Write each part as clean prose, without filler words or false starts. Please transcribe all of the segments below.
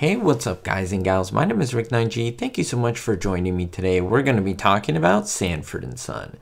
Hey, what's up guys and gals? My name is Rick 9G. Thank you so much for joining me today. We're going to be talking about Sanford and Son.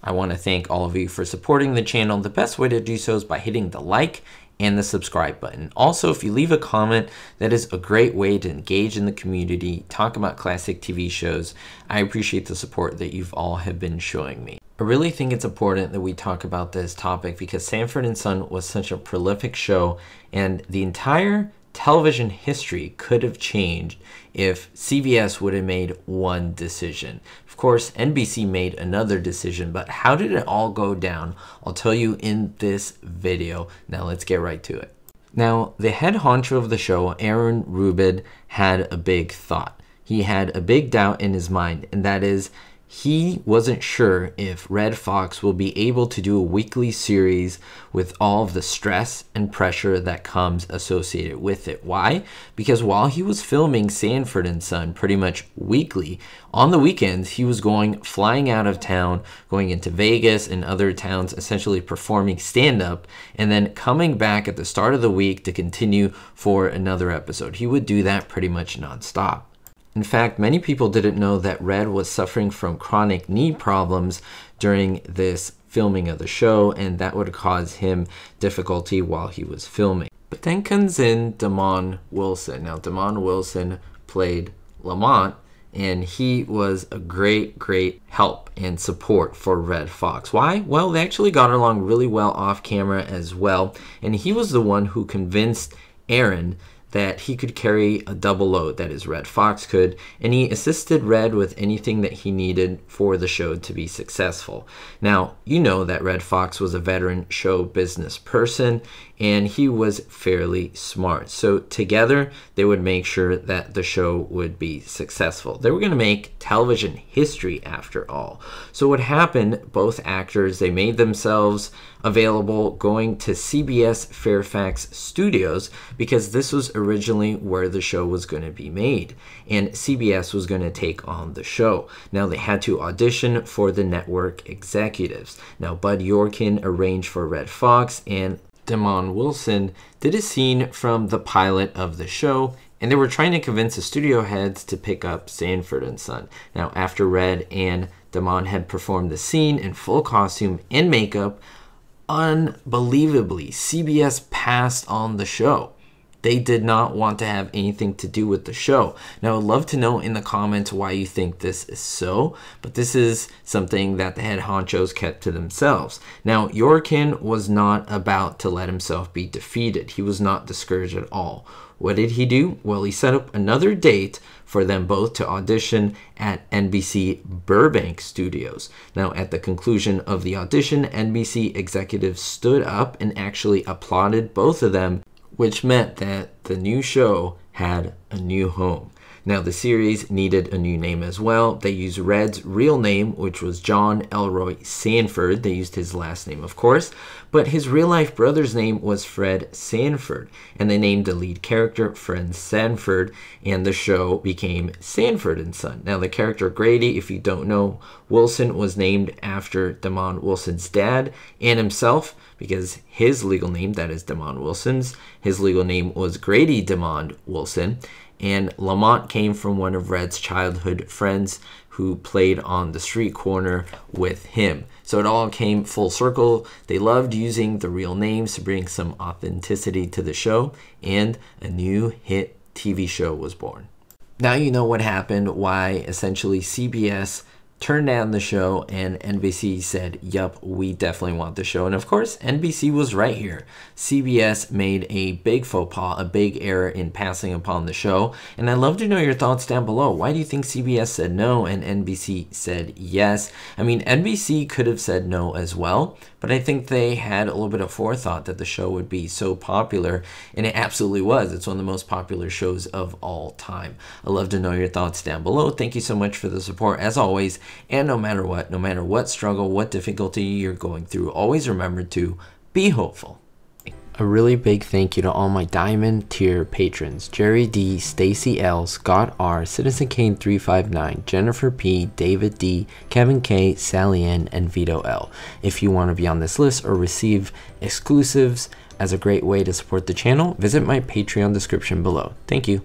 I want to thank all of you for supporting the channel. The best way to do so is by hitting the like and the subscribe button. Also, if you leave a comment, that is a great way to engage in the community, talk about classic TV shows. I appreciate the support that you've all have been showing me. I really think it's important that we talk about this topic because Sanford and Son was such a prolific show, and the entire television history could have changed if CBS would have made one decision. Of course, NBC made another decision, but how did it all go down? I'll tell you in this video. Now let's get right to it. Now, the head honcho of the show, Aaron Rubin, had a big thought. He had a big doubt in his mind, and that is he wasn't sure if Red Fox will be able to do a weekly series with all of the stress and pressure that comes associated with it. Why? Because while he was filming Sanford and Son pretty much weekly, on the weekends he was flying out of town, going into Vegas and other towns, essentially performing stand-up, and then coming back at the start of the week to continue for another episode. He would do that pretty much non-stop. In fact, many people didn't know that Red was suffering from chronic knee problems during this filming of the show, and that would cause him difficulty while he was filming. But then comes in Damon Wilson. Now, Damon Wilson played Lamont, and he was a great help and support for Red Fox. Why? Well, they actually got along really well off camera as well, and he was the one who convinced Aaron that he could carry a double load, that is Red Fox could, and he assisted Red with anything that he needed for the show to be successful. Now, you know that Red Fox was a veteran show business person, and he was fairly smart. So together, they would make sure that the show would be successful. They were going to make television history after all. So what happened, both actors, they made themselves available going to CBS Fairfax Studios because this was originally where the show was going to be made, and CBS was going to take on the show. Now they had to audition for the network executives. Now Bud Yorkin arranged for Red Fox, and Damon Wilson did a scene from the pilot of the show, and they were trying to convince the studio heads to pick up Sanford and Son. Now after Red and Damon had performed the scene in full costume and makeup, unbelievably, CBS passed on the show. They did not want to have anything to do with the show. Now, I'd love to know in the comments why you think this is so, but this is something that the head honchos kept to themselves. Now, Yorkin was not about to let himself be defeated. He was not discouraged at all. What did he do? Well, he set up another date for them both to audition at NBC Burbank Studios. Now, at the conclusion of the audition, NBC executives stood up and actually applauded both of them, which meant that the new show had a new home. Now, the series needed a new name as well. They used Red's real name, which was John Elroy Sanford. They used his last name, of course, but his real-life brother's name was Fred Sanford, and they named the lead character Fred Sanford, and the show became Sanford and Son. Now, the character Grady, if you don't know, Wilson was named after Damon Wilson's dad and himself, because his legal name, that is Damon Wilson's, his legal name was Grady Damon Wilson, and Lamont came from one of Red's childhood friends who played on the street corner with him. So it all came full circle. They loved using the real names to bring some authenticity to the show, and a new hit TV show was born. Now you know what happened, why essentially CBS turned down the show and NBC said, yup, we definitely want the show. And of course, NBC was right here. CBS made a big faux pas, a big error in passing upon the show. And I'd love to know your thoughts down below. Why do you think CBS said no and NBC said yes? I mean, NBC could have said no as well, but I think they had a little bit of forethought that the show would be so popular, and it absolutely was. It's one of the most popular shows of all time. I'd love to know your thoughts down below. Thank you so much for the support as always. And no matter what struggle, what difficulty you're going through, always remember to be hopeful. A really big thank you to all my Diamond tier patrons: Jerry D, Stacy L, Scott R, Citizen Kane 359, Jennifer P, David D, Kevin K, Sally N, and Vito L. If you want to be on this list or receive exclusives as a great way to support the channel, visit my Patreon description below. Thank you.